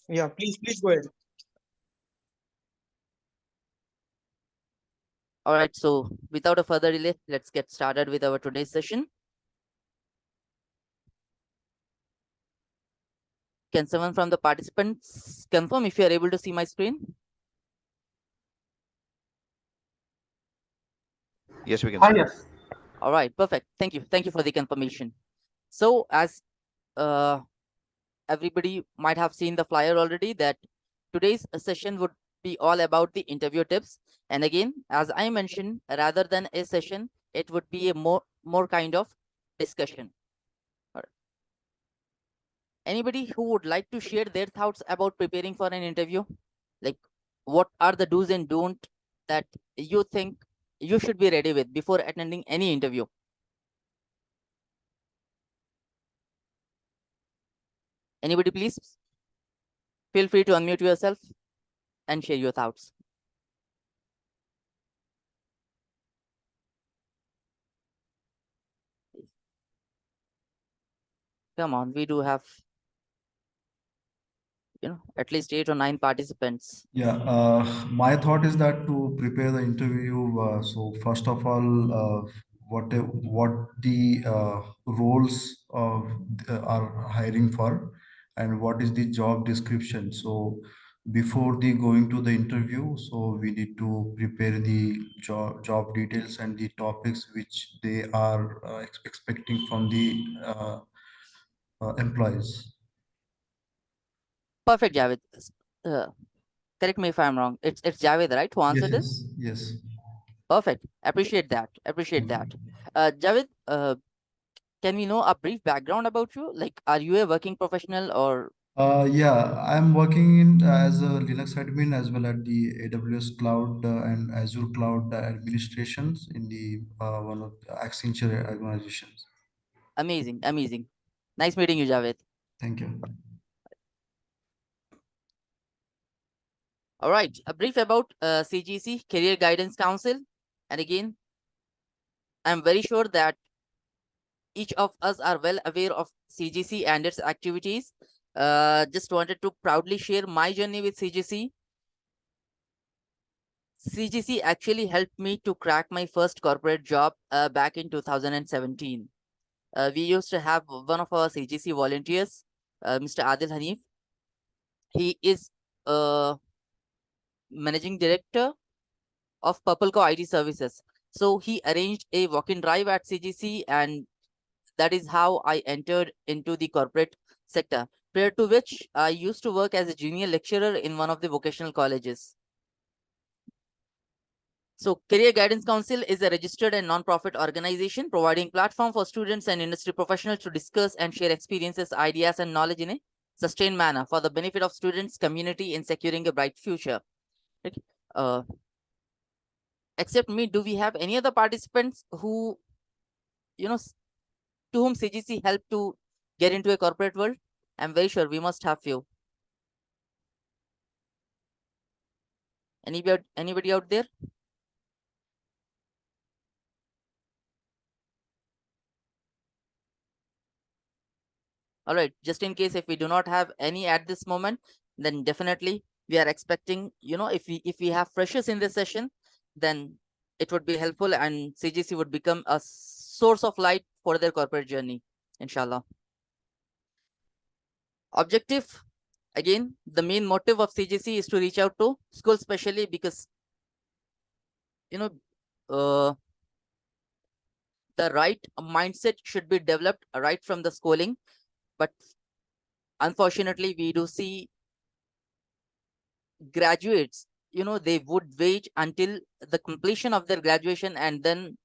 Yeah, please go ahead. All right, so without a further delay, let's get started with our today's session. Can someone from the participants confirm if you are able to see my screen? Yes, we can see. Yes. All right, perfect. Thank you. Thank you for the confirmation. So as uh, everybody might have seen the flyer already, that today's session would be all about the interview tips. And again, as I mentioned, rather than a session, it would be a more kind of discussion. All right. Anybody who would like to share their thoughts about preparing for an interview? Like, what are the do's and don't that you think you should be ready with before attending any interview? Anybody, please feel free to unmute yourself and share your thoughts. Come on, we do have, at least 8 or 9 participants. Yeah, my thought is that to prepare the interview, so first of all, what the roles are hiring for, and what is the job description. So before the going to the interview, so we need to prepare the job details and the topics which they are expecting from the employees. Perfect, Javed. Uh, Correct me if I'm wrong. It's Javed, right, who Yes, answered this? yes, yes. Perfect. Appreciate that. Appreciate Thank that. you. Javed, can we know a brief background about you? Like, are you a working professional or Yeah, I'm working in as a Linux admin as well at the AWS cloud and Azure cloud administrations in the one of the Accenture organizations. amazing, amazing. Nice meeting you, Javed. Thank you. All right, a brief about CGC, Career Guidance Council. And again, I'm very sure that each of us are well aware of CGC and its activities. Just wanted to proudly share my journey with CGC. CGC actually helped me to crack my first corporate job back in 2017. We used to have one of our CGC volunteers, Mr. Adil Hanif. He is managing director of Purpleco IT Services. So he arranged a walk-in drive at CGC, and that is how I entered into the corporate sector. Prior to which, I used to work as a junior lecturer in one of the vocational colleges. So Career Guidance Council is a registered and non-profit organization providing platform for students and industry professionals to discuss and share experiences, ideas, and knowledge in a sustained manner for the benefit of students, community, in securing a bright future. Okay. Uh, except me, do we have any other participants who, to whom CGC helped to get into a corporate world? I'm very sure we must have few. Anybody out there? All right, just in case if we do not have any at this moment, then definitely we are expecting, if we have freshers in this session, then it would be helpful and CGC would become a source of light for their corporate journey, inshallah. Objective, again, the main motive of CGC is to reach out to schools, especially because, you know, uh, the right mindset should be developed right from the schooling. But unfortunately, we do see graduates, they would wait until the completion of their graduation, and then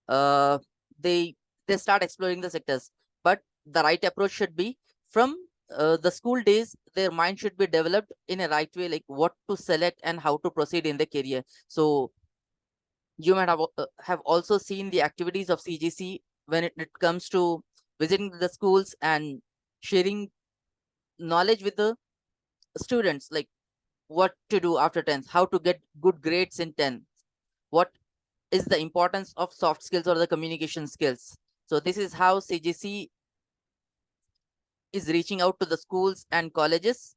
uh, they they start exploring the sectors. But the right approach should be from the school days. Their mind should be developed in a right way, like what to select and how to proceed in the career. So you might have also seen the activities of CGC when it comes to visiting the schools and sharing knowledge with the students, like what to do after 10th, how to get good grades in 10th, what is the importance of soft skills or the communication skills. So this is how CGC is reaching out to the schools and colleges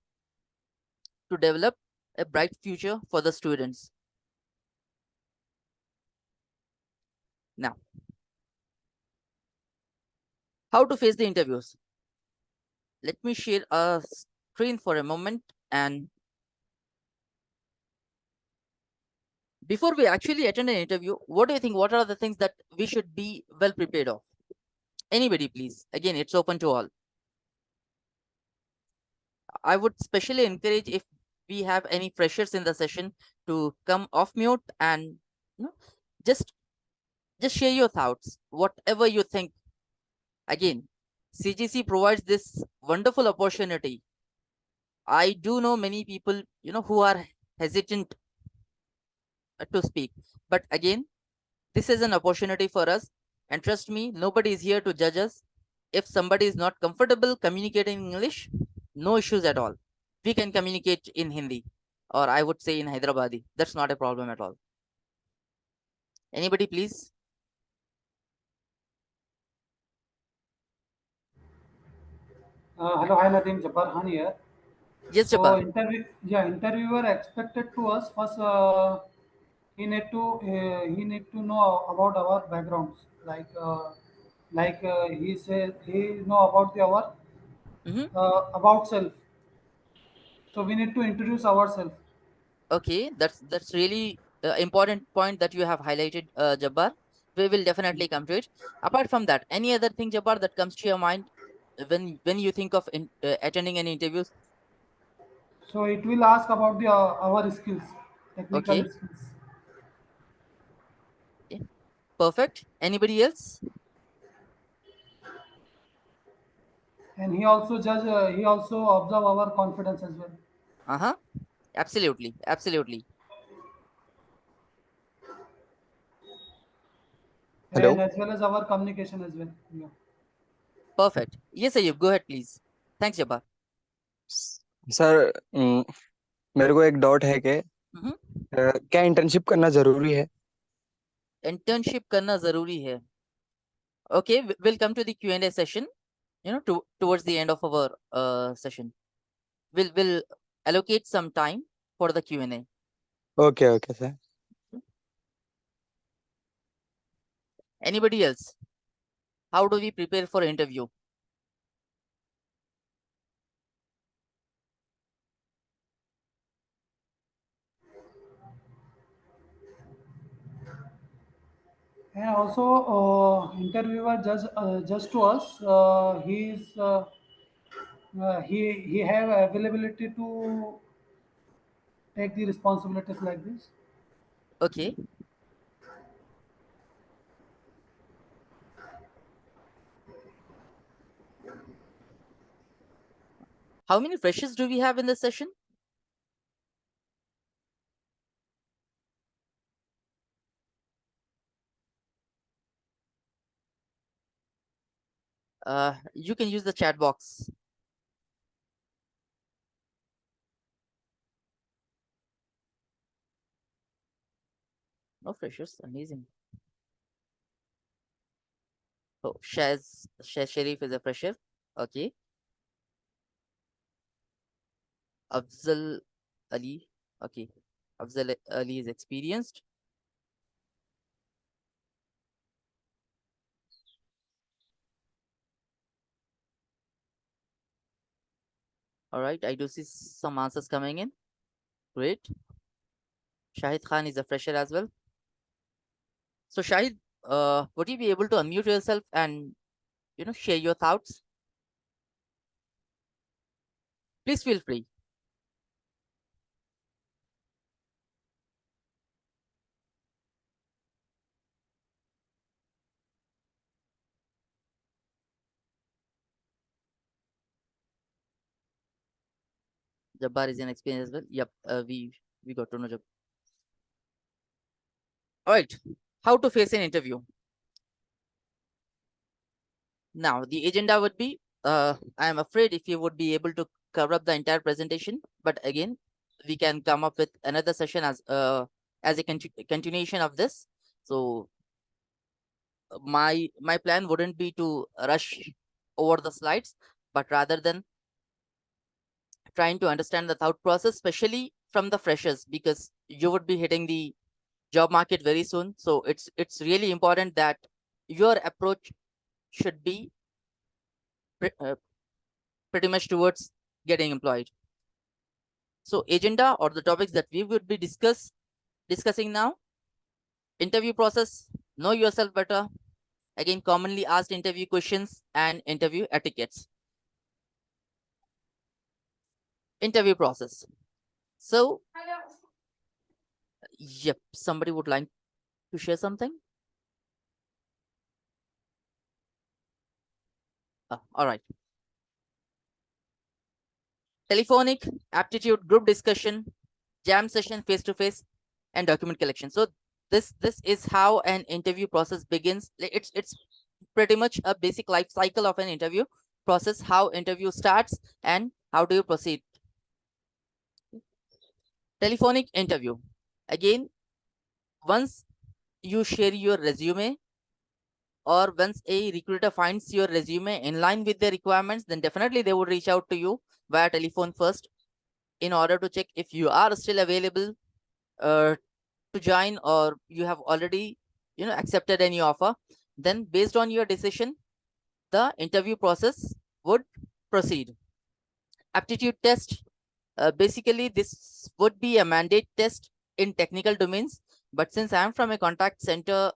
to develop a bright future for the students. Now, how to face the interviews? Let me share a screen for a moment. And before we actually attend an interview, what do you think? What are the things that we should be well prepared of? Anybody, please. Again, it's open to all. I would specially encourage if we have any freshers in the session to come off mute and you know, just share your thoughts, whatever you think. Again, CGC provides this wonderful opportunity. I do know many people, who are hesitant to speak, but again, this is an opportunity for us. And trust me, nobody is here to judge us. If somebody is not comfortable communicating in English, no issues at all. We can communicate in Hindi, or I would say in Hyderabadi. That's not a problem at all. Anybody, please? Hello, hi Nadeem, Jabbar Khan here. Yes, So, Jabbar. interviewer expected to us first. He need to know about our backgrounds. He says he know about the our Hmm. about self. So we need to introduce ourselves. Okay, that's really important point that you have highlighted, Jabbar. We will definitely come to it. Apart from that, any other thing, Jabbar, that comes to your mind when you think of attending any interviews? So it will ask about the our skills, technical Okay, skills, okay, perfect. Anybody else? and he also judge. He also observe our confidence as well, Uh-huh. Absolutely, absolutely. and hello as well as our communication as well. Yeah. Perfect. Yes, Ayub, go ahead, please. Thanks, Jabbar. Sir मेरे को एक doubt है कि Hmm. क्या internship करना जरूरी है Internship करना जरूरी है. Okay, we'll come to the Q&A session, towards the end of our session. We'll allocate some time for the Q&A. Okay okay sir Anybody else? How do we prepare for interview? And also, interviewer just to us, he have availability to take the responsibilities like this. Okay. How many freshers do we have in this session? You can use the chat box. No freshers, amazing. Oh, Shaz Sharif is a fresher. Okay. Afzal Ali. Okay. Afzal Ali is experienced. All right. I do see some answers coming in. Great. Shahid Khan is a fresher as well. So Shahid, would you be able to unmute yourself and share your thoughts? Please feel free. Jabbar is an experience as well. Yep. We got to know Jabbar. All right. How to face an interview? Now the agenda would be. I am afraid if you would be able to cover up the entire presentation, but again, we can come up with another session as a continuation of this. So my plan wouldn't be to rush over the slides, but rather than trying to understand the thought process, especially from the freshers, because you would be hitting the job market very soon. So it's really important that your approach should be pretty much towards getting employed. So agenda or the topics that we would be discussing now: interview process, know yourself better, again commonly asked interview questions, and interview etiquettes. Interview process. So yep, somebody would like to share something. All right. Telephonic, aptitude, group discussion, jam session, face-to-face, and document collection. So this is how an interview process begins. It's pretty much a basic life cycle of an interview process, how interview starts and how do you proceed. Telephonic interview. Again, once you share your resume, or once a recruiter finds your resume in line with their requirements, then definitely they would reach out to you via telephone first in order to check if you are still available to join, or you have already accepted any offer. Then based on your decision, the interview process would proceed. Aptitude test. Basically, this would be a mandate test in technical domains, but since I'm from a contact center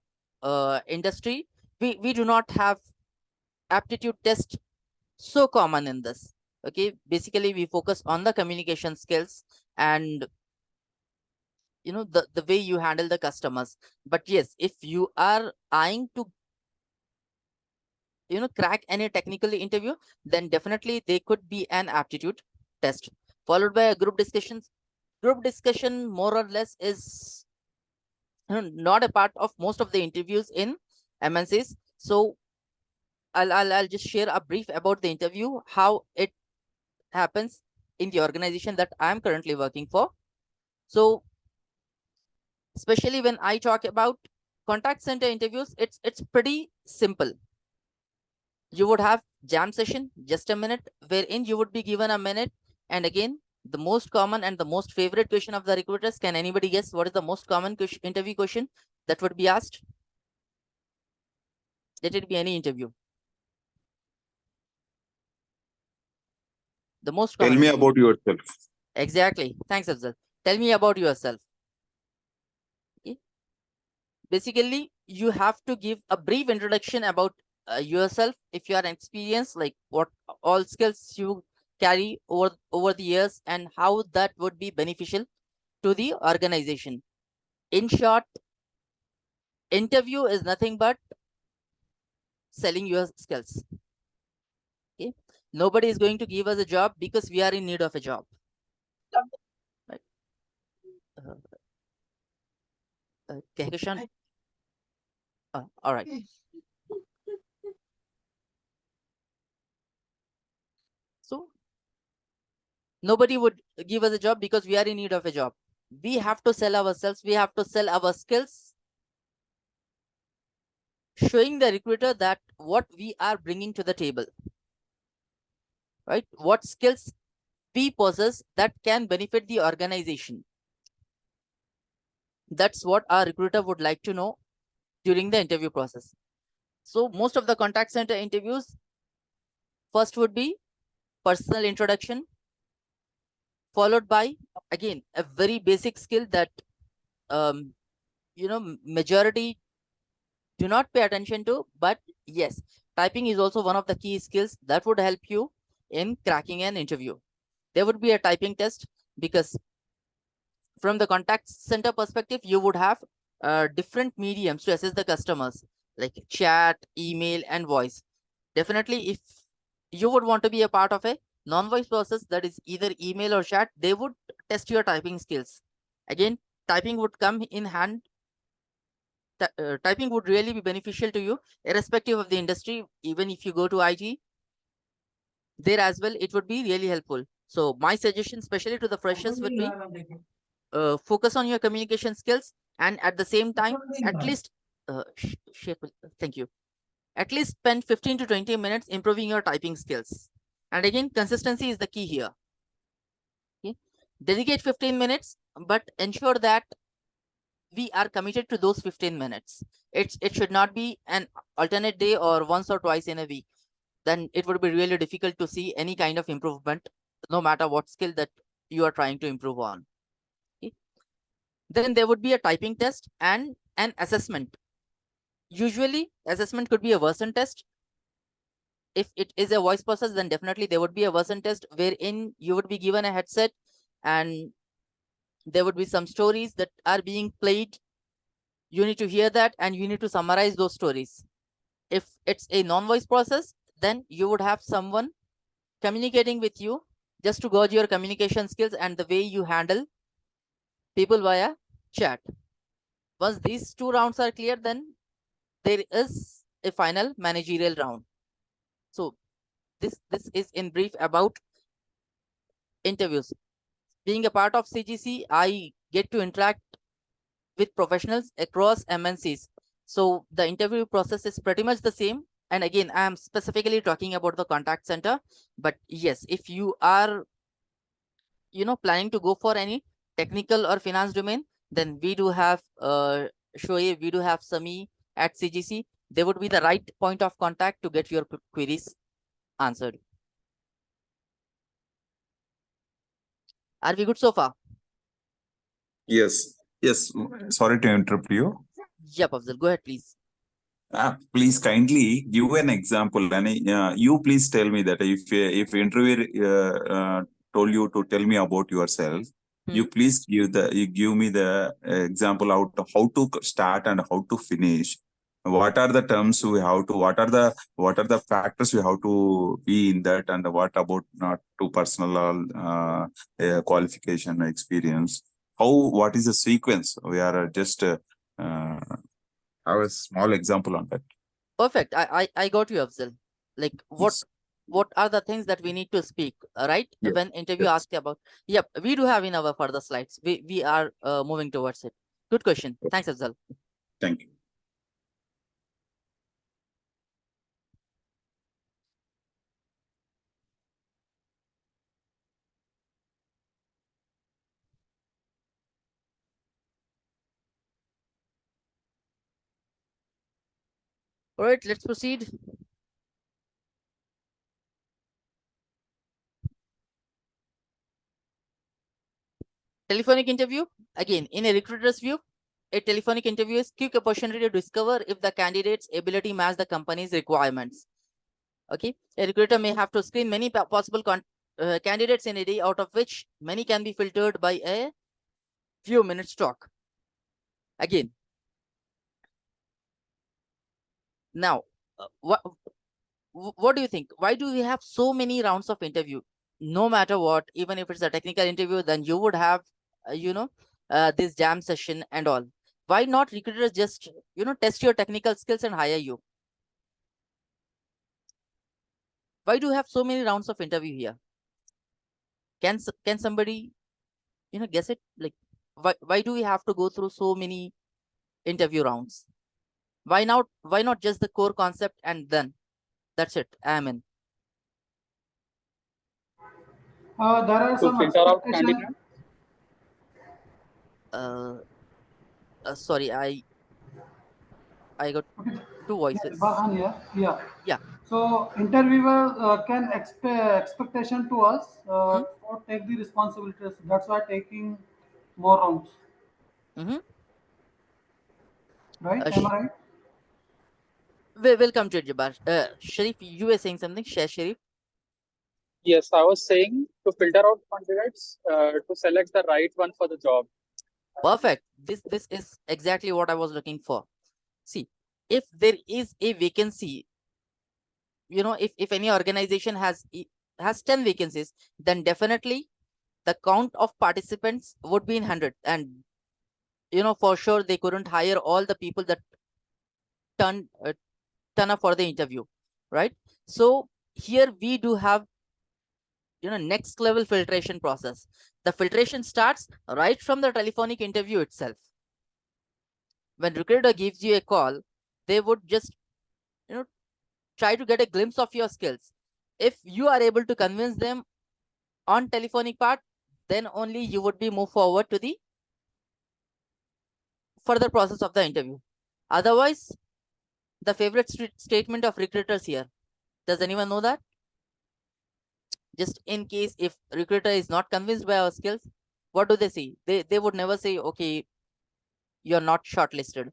industry, we do not have aptitude test so common in this. Okay, basically we focus on the communication skills and the way you handle the customers. But yes, if you are eyeing to crack any technical interview, then definitely they could be an aptitude test, followed by a group discussion. Group discussion more or less is not a part of most of the interviews in MNCs. So I'll just share a brief about the interview, how it happens in the organization that I'm currently working for. So especially when I talk about contact center interviews, it's pretty simple. You would have jam session, just a minute, wherein you would be given a minute. And again, the most common and the most favorite question of the recruiters, can anybody guess what is the most common interview question that would be asked? Let it be any interview. The most Tell common. me about yourself. Exactly. Thanks, Afzal. Tell me about yourself. Okay. Basically, you have to give a brief introduction about yourself. If you are experienced, like what all skills you carry over the years and how that would be beneficial to the organization. In short, interview is nothing but selling your skills. Okay. Nobody is going to give us a job because we are in need of a job. Right. Kehkashan? All right. So nobody would give us a job because we are in need of a job. We have to sell ourselves. We have to sell our skills, showing the recruiter that what we are bringing to the table, right? What skills we possess that can benefit the organization. That's what our recruiter would like to know during the interview process. So most of the contact center interviews, first would be personal introduction, followed by, again, a very basic skill that majority do not pay attention to. But yes, typing is also one of the key skills that would help you in cracking an interview. There would be a typing test, because from the contact center perspective, you would have different mediums to assess the customers, like chat, email, and voice. Definitely, if you would want to be a part of a non-voice process, that is either email or chat, they would test your typing skills. Again, typing would come in hand. Typing would really be beneficial to you, irrespective of the industry. Even if you go to IT, there as well, it would be really helpful. So my suggestion, especially to the freshers, would be focus on your communication skills, and at the same time, at least thank you, at least spend 15 to 20 minutes improving your typing skills. And again, consistency is the key here. Dedicate 15 minutes, but ensure that we are committed to those 15 minutes. It should not be an alternate day or once or twice in a week. Then it would be really difficult to see any kind of improvement, no matter what skill that you are trying to improve on. Okay. Then there would be a typing test and an assessment. Usually, assessment could be a version test. If it is a voice process, then definitely there would be a version test wherein you would be given a headset and there would be some stories that are being played. You need to hear that and you need to summarize those stories. If it's a non-voice process, then you would have someone communicating with you just to gauge your communication skills and the way you handle people via chat. Once these two rounds are clear, then there is a final managerial round. So this is in brief about interviews. Being a part of CGC, I get to interact with professionals across MNCs. So the interview process is pretty much the same. And again, I am specifically talking about the contact center. But yes, if you are, planning to go for any technical or finance domain, then we do have Shoaib, we do have Sami at CGC. They would be the right point of contact to get your queries answered. Are we good so far? Yes, yes. Sorry to interrupt you. Yep, Afzal, go ahead, please. Please kindly give an example. And you please tell me that if interviewer told you to tell me about yourself, you please give me the example out of how to start and how to finish. What are the terms we have to? What are the factors we have to be in that? And what about not to personal qualification experience? What is the sequence? We are just. Have a small example on that. Perfect. I got you, Afzal. Like Yes. what are the things that we need to speak, right? Yes. When interview Yes. asked about. Yep, we do have in our further slides. We are moving towards it. Good question. Thanks, Afzal. Thank you. All right, let's proceed. Telephonic interview. Again, in a recruiter's view, a telephonic interview is quick opportunity to discover if the candidate's ability match the company's requirements. Okay, a recruiter may have to screen many possible candidates in a day, out of which many can be filtered by a few minutes talk. Again, now, what do you think? Why do we have so many rounds of interview? No matter what, even if it's a technical interview, then you would have, this jam session and all. Why not recruiters just, test your technical skills and hire you? Why do you have so many rounds of interview here? Can somebody, guess it? Like, why do we have to go through so many interview rounds? Why not just the core concept and then that's it? I'm in. There are To some filter out expectations. candidates. Sorry, I got two voices. Farhan here. Yeah. Yeah. So interviewer can expect expectation to us or take the responsibilities. That's why taking more rounds. Right? Am I right? Welcome to it, Jabbar. Sharif, you were saying something. Sharif. Yes, I was saying to filter out candidates to select the right one for the job. Perfect. This is exactly what I was looking for. See, if there is a vacancy, if any organization has 10 vacancies, then definitely the count of participants would be in 100. And for sure they couldn't hire all the people that turn up for the interview, right? So here we do have next level filtration process. The filtration starts right from the telephonic interview itself. When recruiter gives you a call, they would just try to get a glimpse of your skills. If you are able to convince them on telephonic part, then only you would be moved forward to the further process of the interview. Otherwise, the favorite statement of recruiters here. Does anyone know that? Just in case if recruiter is not convinced by our skills, what do they say? They would never say, okay, you're not shortlisted.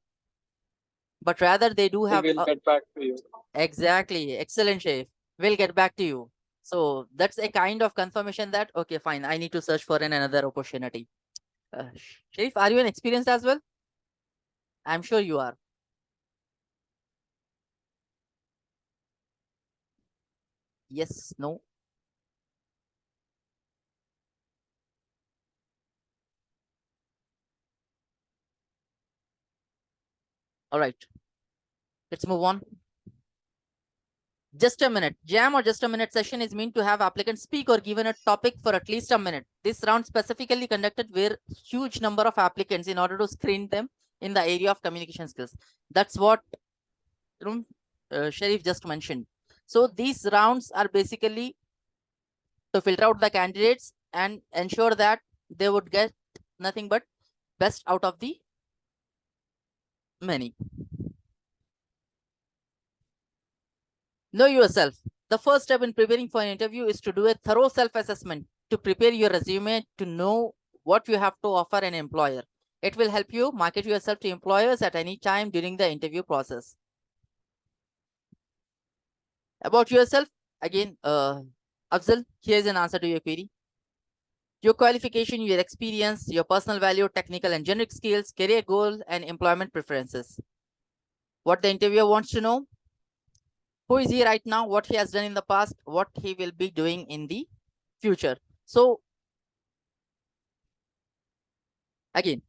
But rather they do have We will get back to you. exactly. Excellent, Chef. We'll get back to you. So that's a kind of confirmation that okay, fine, I need to search for another opportunity. Sharif, are you an experienced as well? I'm sure you are. Yes, no. All right. Let's move on. Just a minute. Jam or just a minute session is meant to have applicants speak or given a topic for at least a minute. This round specifically conducted where huge number of applicants in order to screen them in the area of communication skills. That's what Sharif just mentioned. So these rounds are basically to filter out the candidates and ensure that they would get nothing but best out of the many. Know yourself. The first step in preparing for an interview is to do a thorough self-assessment to prepare your resume to know what you have to offer an employer. It will help you market yourself to employers at any time during the interview process. About yourself, again, Afzal, here's an answer to your query. Your qualification, your experience, your personal value, technical and generic skills, career goal, and employment preferences. What the interviewer wants to know: who is he right now, what he has done in the past, what he will be doing in the future. So again,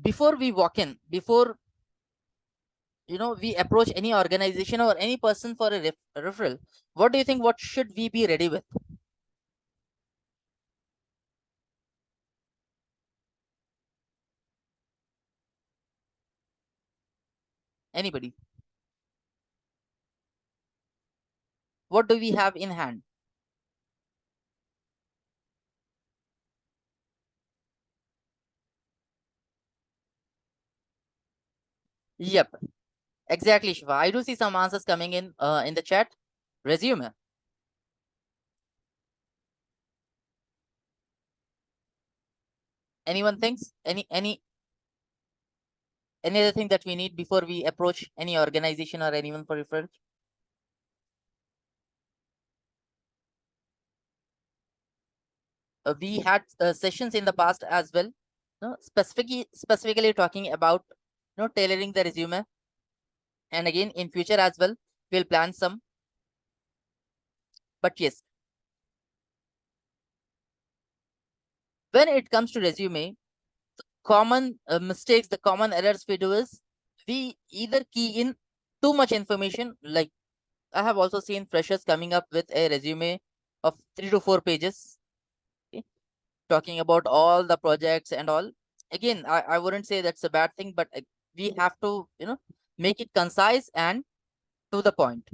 before we walk in, before we approach any organization or any person for a referral, what do you think, what should we be ready with? Anybody? What do we have in hand? Yep, exactly, Shiva. I do see some answers coming in the chat. Resume. Anyone thinks any other thing that we need before we approach any organization or anyone for referral? We had sessions in the past as well, specifically talking about tailoring the resume, and again in future as well we'll plan some. But yes, when it comes to resume, common mistakes, the common errors we do is we either key in too much information. Like I have also seen freshers coming up with a resume of 3 to 4 pages, okay, talking about all the projects and all. Again, I wouldn't say that's a bad thing, but we have to make it concise and to the point.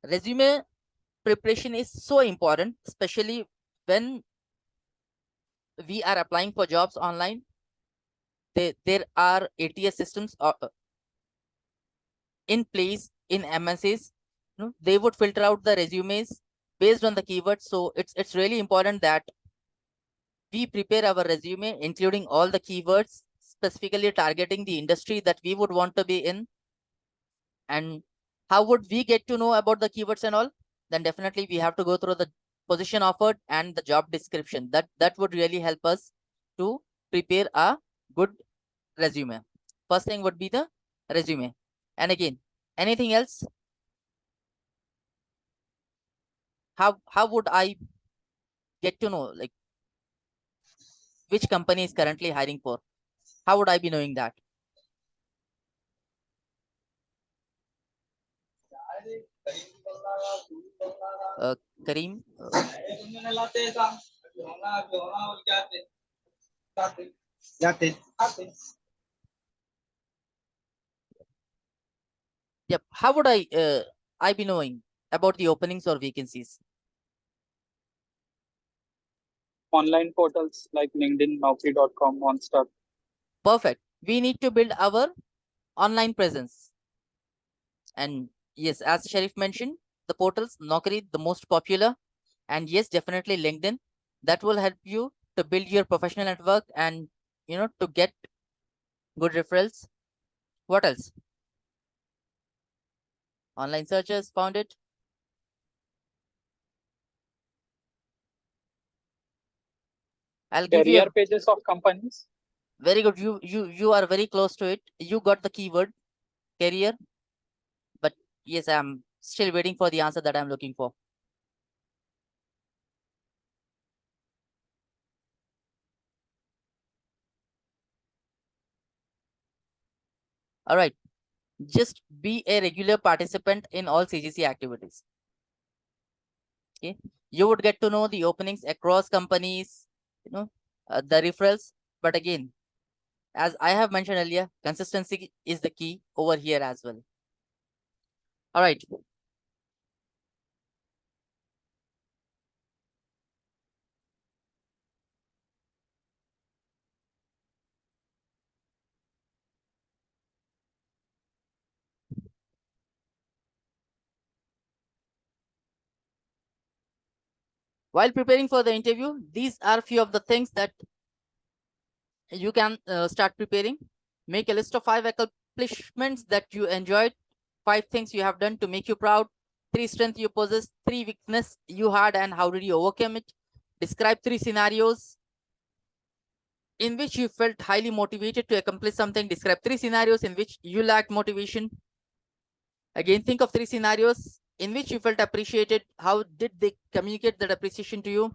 Resume preparation is so important, especially when we are applying for jobs online. There are ATS systems in place in MNCs. They would filter out the resumes based on the keywords. So it's really important that we prepare our resume, including all the keywords, specifically targeting the industry that we would want to be in. And how would we get to know about the keywords and all? Then definitely we have to go through the position offered and the job description. That would really help us to prepare a good resume. First thing would be the resume. And again, anything else? How would I get to know like which company is currently hiring for? How would I be knowing that? Kareem? Yep. How would I be knowing about the openings or vacancies? online portals like LinkedIn, Naukri.com, Monster. Perfect. We need to build our online presence. And yes, as Sharif mentioned, the portals, Naukri, the most popular. And yes, definitely LinkedIn. That will help you to build your professional network and, to get good referrals. What else? Online searches found it. I'll give you Career pages of companies. very good. You are very close to it. You got the keyword career, but yes, I'm still waiting for the answer that I'm looking for. All right. Just be a regular participant in all CGC activities. Okay. You would get to know the openings across companies, the referrals. But again, as I have mentioned earlier, consistency is the key over here as well. All right. While preparing for the interview, these are few of the things that you can start preparing. Make a list of 5 accomplishments that you enjoyed, 5 things you have done to make you proud, 3 strengths you possess, 3 weakness you had and how did you overcome it. Describe 3 scenarios in which you felt highly motivated to accomplish something. Describe 3 scenarios in which you lacked motivation. Again, think of 3 scenarios in which you felt appreciated. How did they communicate that appreciation to you?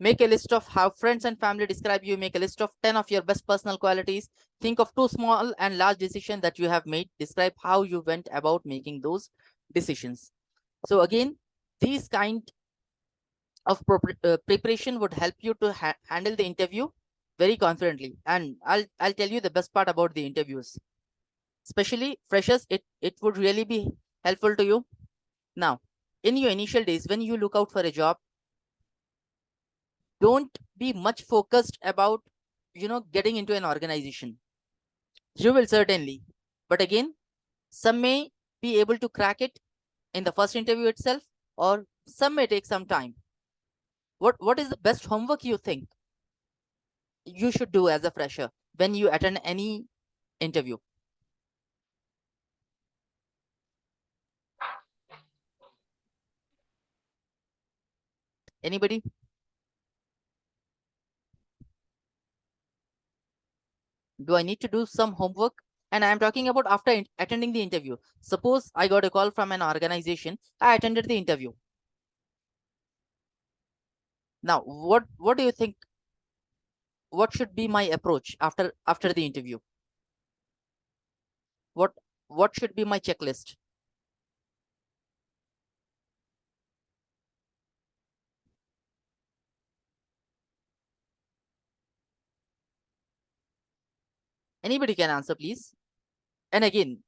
Make a list of how friends and family describe you. Make a list of 10 of your best personal qualities. Think of 2 small and large decisions that you have made. Describe how you went about making those decisions. So again, these kind of preparation would help you to handle the interview very confidently. And I'll tell you the best part about the interviews, especially freshers. It would really be helpful to you. Now, in your initial days, when you look out for a job, don't be much focused about getting into an organization. You will certainly, but again, some may be able to crack it in the first interview itself, or some may take some time. What is the best homework you think you should do as a fresher when you attend any interview? Anybody? Do I need to do some homework? And I'm talking about after attending the interview. Suppose I got a call from an organization. I attended the interview. Now, what do you think? What should be my approach after the interview? What should be my checklist? Anybody can answer, please. And again,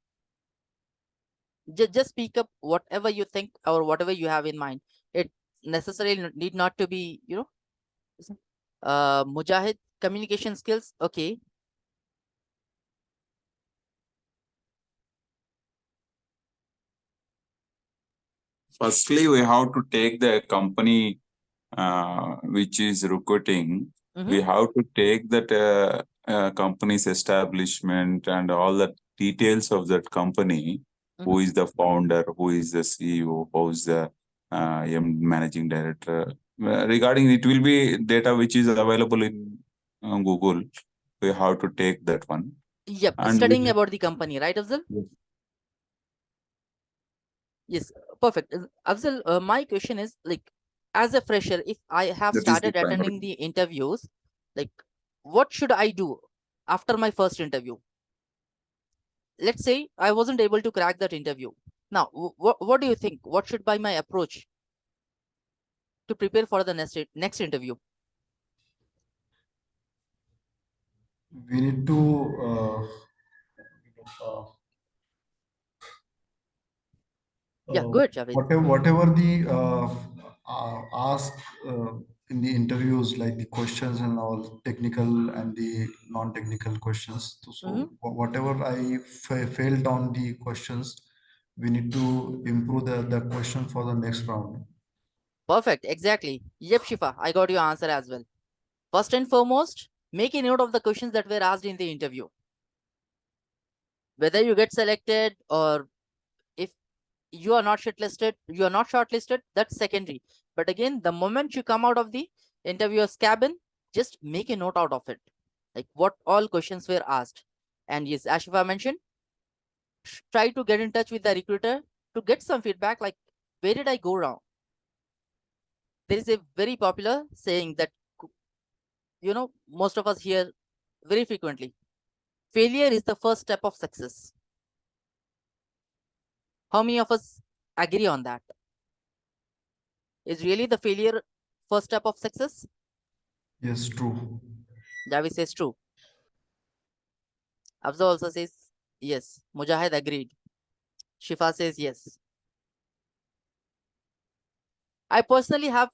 just speak up whatever you think or whatever you have in mind. It necessarily need not to be, Mujahid, communication skills. Okay. Firstly, we have to take the company which is recruiting. We have to take that company's establishment and all the details of that company. Who is the founder? Who is the CEO? Who is the managing director? Regarding it will be data which is available in Google. We have to take that one. Yep, and studying about the company, right, Afzal? Yes. Yes, perfect. Afzal, my question is, like, as a fresher, if I have started attending the interviews, like, what should I do after my first interview? Let's say I wasn't able to crack that interview. Now, what do you think? What should be my approach to prepare for the next interview? We need to Yeah, good, Javed. whatever the ask in the interviews, like the questions and all, technical and the non-technical questions. So whatever I failed on the questions, we need to improve the question for the next round. Perfect. Exactly. Yep, Shifa. I got your answer as well. First and foremost, make a note of the questions that were asked in the interview. Whether you get selected or if you are not shortlisted, that's secondary. But again, the moment you come out of the interviewer's cabin, just make a note out of it. Like what all questions were asked. And yes, as Shifa mentioned, try to get in touch with the recruiter to get some feedback, like where did I go wrong? There is a very popular saying that most of us hear very frequently. Failure is the first step of success. How many of us agree on that? Is really the failure first step of success? Yes, true. Javi says true. Afza also says yes. Mujahid agreed. Shifa says yes. I personally have,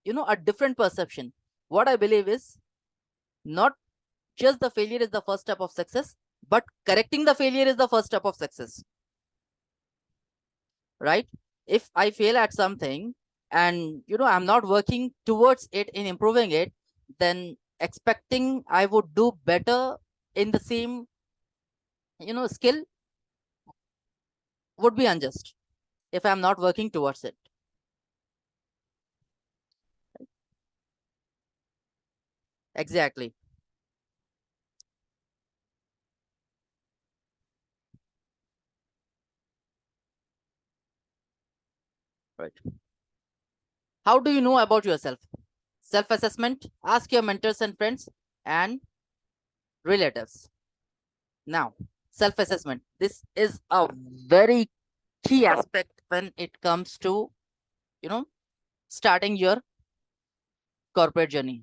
a different perception. What I believe is not just the failure is the first step of success, but correcting the failure is the first step of success. Right? If I fail at something and, I'm not working towards it in improving it, then expecting I would do better in the same, skill would be unjust if I'm not working towards it. Exactly. Right. How do you know about yourself? Self-assessment, ask your mentors and friends and relatives. Now, self-assessment. This is a very key aspect when it comes to, starting your corporate journey.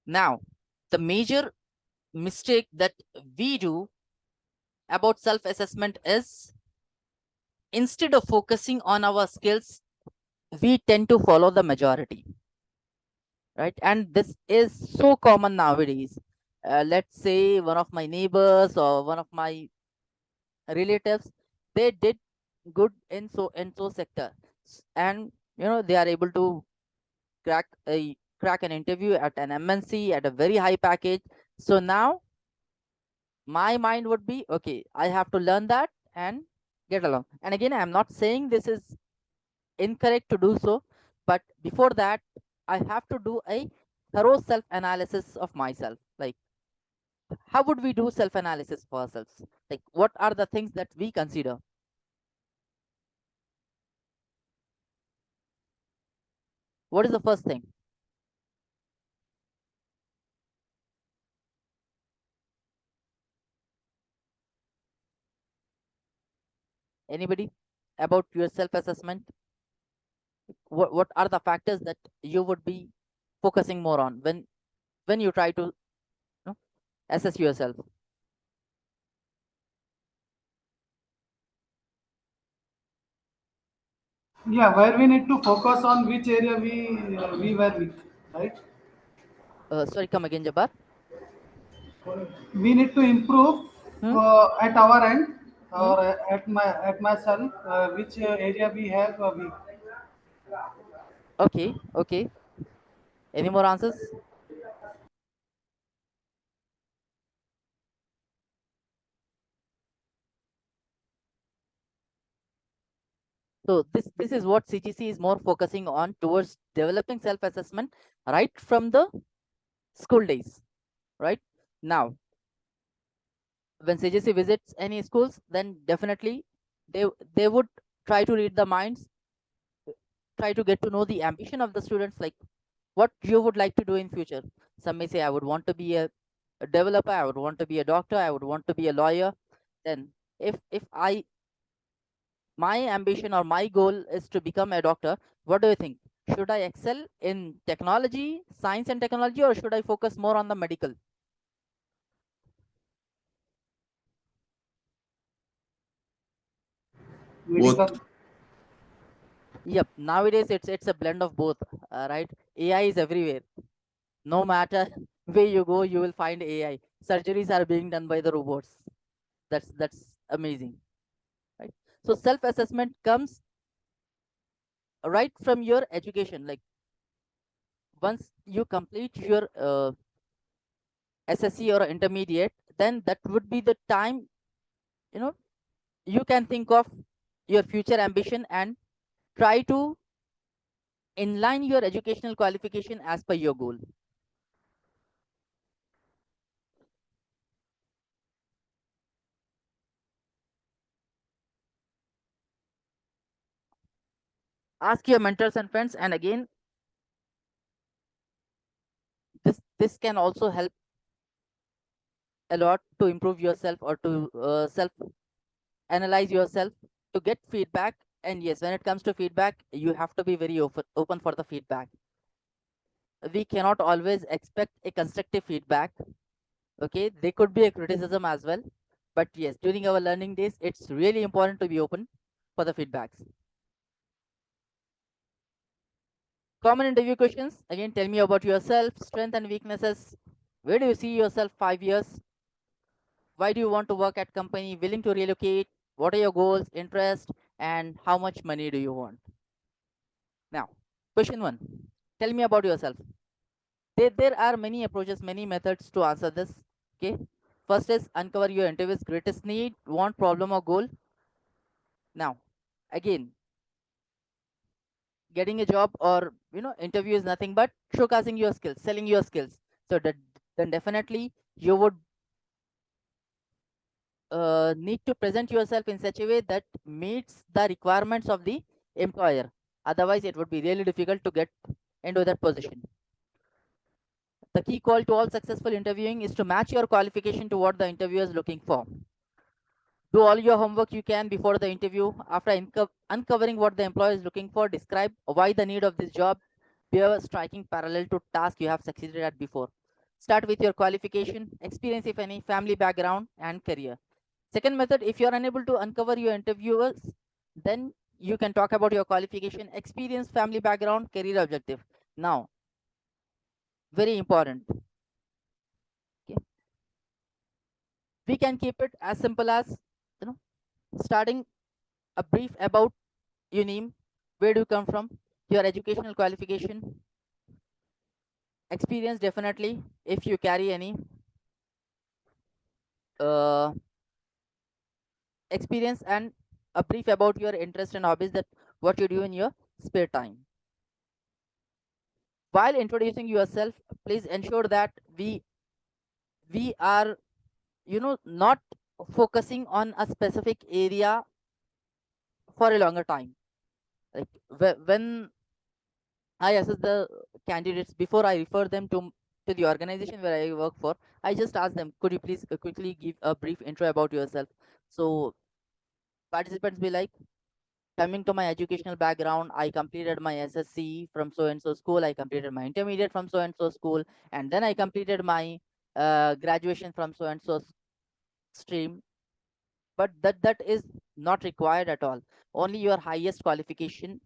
Now, the major mistake that we do about self-assessment is instead of focusing on our skills, we tend to follow the majority. Right? And this is so common nowadays. Let's say one of my neighbors or one of my relatives, they did good in so sector, and they are able to crack an interview at an MNC at a very high package. So now my mind would be, okay, I have to learn that and get along. And again, I'm not saying this is incorrect to do so, but before that I have to do a thorough self analysis of myself. Like, how would we do self analysis for ourselves? Like, what are the things that we consider? What is the first thing? Anybody about your self assessment? What are the factors that you would be focusing more on when you try to assess yourself? Yeah, where we need to focus on which area we were weak, right? Sorry, come again, Jabbar. We need to improve at our end or at myself, which area we have weak. Okay. Any more answers? So this is what CGC is more focusing on towards developing self-assessment right from the school days. Right now, when CGC visits any schools, then definitely they would try to read the minds, try to get to know the ambition of the students, like what you would like to do in future. Some may say, I would want to be a developer, I would want to be a doctor, I would want to be a lawyer. Then if my ambition or my goal is to become a doctor, what do you think? Should I excel in technology, science and technology, or should I focus more on the medical? Both. Medical. Yep, nowadays it's a blend of both, right? AI is everywhere. No matter where you go, you will find AI. Surgeries are being done by the robots. That's amazing, right? So self-assessment comes right from your education. Like once you complete your SSC or intermediate, then that would be the time, you know, you can think of your future ambition and try to inline your educational qualification as per your goal. Ask your mentors and friends, and again, this can also help a lot to improve yourself or to self analyze yourself to get feedback. And yes, when it comes to feedback, you have to be very open for the feedback. We cannot always expect a constructive feedback. Okay, there could be a criticism as well, but yes, during our learning days, it's really important to be open for the feedbacks. Common interview questions. Again, tell me about yourself, strength and weaknesses. Where do you see yourself 5 years? Why do you want to work at company? Willing to relocate? What are your goals, interests, and how much money do you want? Now, question one. Tell me about yourself. There are many approaches, many methods to answer this. Okay. First is uncover your interview's greatest need, want, problem, or goal. Now, again, getting a job or interview is nothing but showcasing your skills, selling your skills. So that then definitely you would need to present yourself in such a way that meets the requirements of the employer. Otherwise, it would be really difficult to get into that position. The key call to all successful interviewing is to match your qualification to what the interviewer is looking for. Do all your homework you can before the interview. After uncovering what the employer is looking for, describe why the need of this job. Be a striking parallel to task you have succeeded at before. Start with your qualification, experience if any, family background, and career. Second method, if you are unable to uncover your interviewers, then you can talk about your qualification, experience, family background, career objective. Now, very important. Okay. We can keep it as simple as starting a brief about your name, where do you come from, your educational qualification, experience definitely if you carry any uh, experience, and a brief about your interest and hobbies, that what you do in your spare time. While introducing yourself, please ensure that we are not focusing on a specific area for a longer time. Like when I assess the candidates before I refer them to the organization where I work for, I just ask them, could you please quickly give a brief intro about yourself? So participants be like, coming to my educational background, I completed my SSC from so and so school, I completed my intermediate from so and so school, and then I completed my graduation from so and so stream. But that is not required at all. Only your highest qualification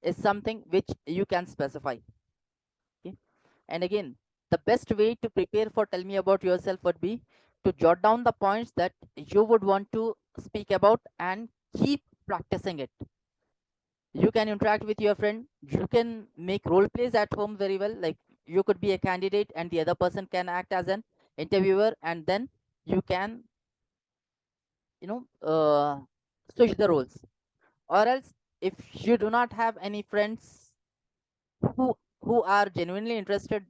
is something which you can specify. Okay. And again, the best way to prepare for tell me about yourself would be to jot down the points that you would want to speak about and keep practicing it. You can interact with your friend, you can make role plays at home very well. Like you could be a candidate and the other person can act as an interviewer, and then you can switch the roles. Or else, if you do not have any friends who are genuinely interested,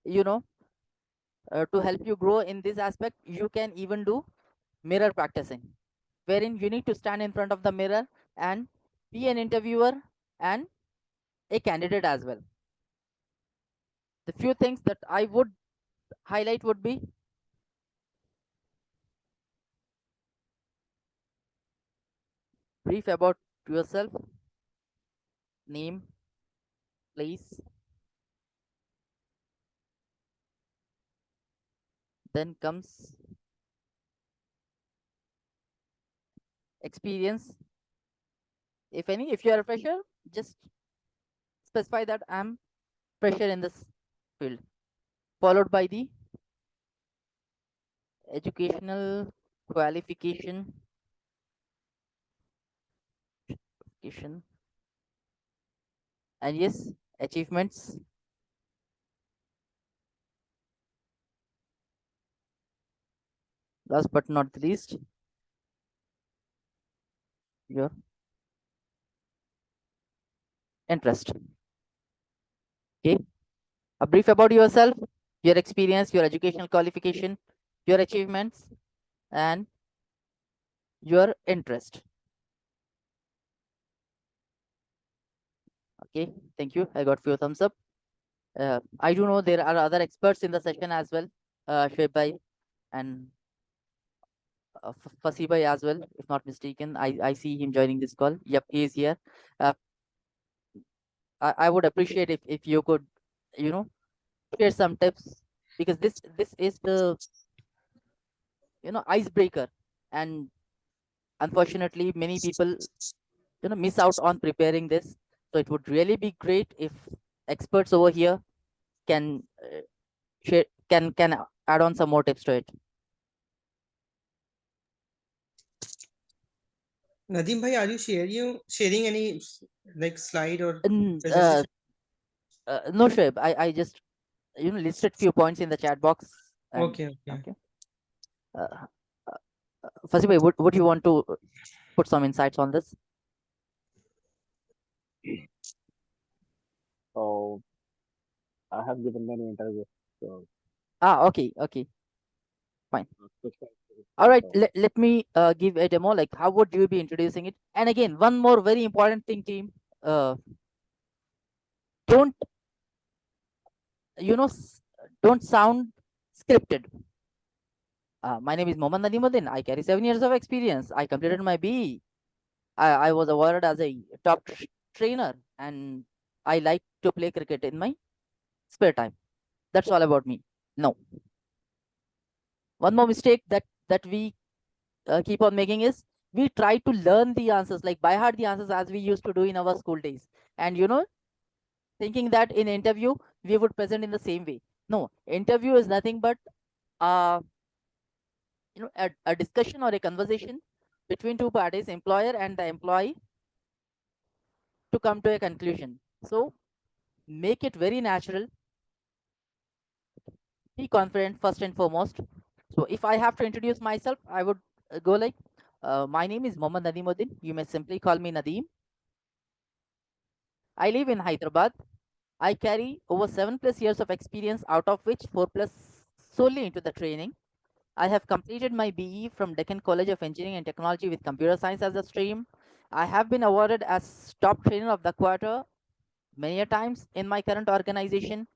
you know to help you grow in this aspect, you can even do mirror practicing, wherein you need to stand in front of the mirror and be an interviewer and a candidate as well. The few things that I would highlight would be brief about yourself, name, place, then comes experience, if any. If you are a fresher, just specify that I'm fresher in this field, followed by the educational qualification and yes, achievements. Last but not the least, your interest. Okay, a brief about yourself, your experience, your educational qualification, your achievements, and your interest. Okay, thank you. I got few thumbs up. I do know there are other experts in the session as well, Shoaib bhai and Fasih bhai as well, if not mistaken. I see him joining this call. Yep, he is here. Uh, I would appreciate if you could, you know, share some tips, because this is the, you know, icebreaker, and unfortunately many people, you know, miss out on preparing this. So it would really be great if experts over here can share, can add on some more tips to it. Nadeem bhai, are you sharing any like slide or And, presentation? no, Shoaib, I just, you know, listed few points in the chat box. And, Okay. okay. Fasih bhai, would you want to put some insights on this? So I have given many interviews. So Okay, fine. All right, let me give a demo. Like, how would you be introducing it? And again, one more very important thing, team. Don't, you know, don't sound scripted. My name is Mohd Nadeem. I carry 7 years of experience. I completed my BE. I was awarded as a top trainer, and I like to play cricket in my spare time. That's all about me. No. One more mistake that we keep on making is we try to learn the answers, like by heart the answers, as we used to do in our school days, and, you know, thinking that in interview we would present in the same way. No, interview is nothing but you know, a discussion or a conversation between two parties, employer and the employee, to come to a conclusion. So make it very natural, be confident first and foremost. So if I have to introduce myself, I would go like, my name is Mohd Nadeem. You may simply call me Nadeem. I live in Hyderabad. I carry over 7+ years of experience, out of which 4+ solely into the training. I have completed my BE from Deccan College of Engineering and Technology with computer science as a stream. I have been awarded as top trainer of the quarter many a times in my current organization.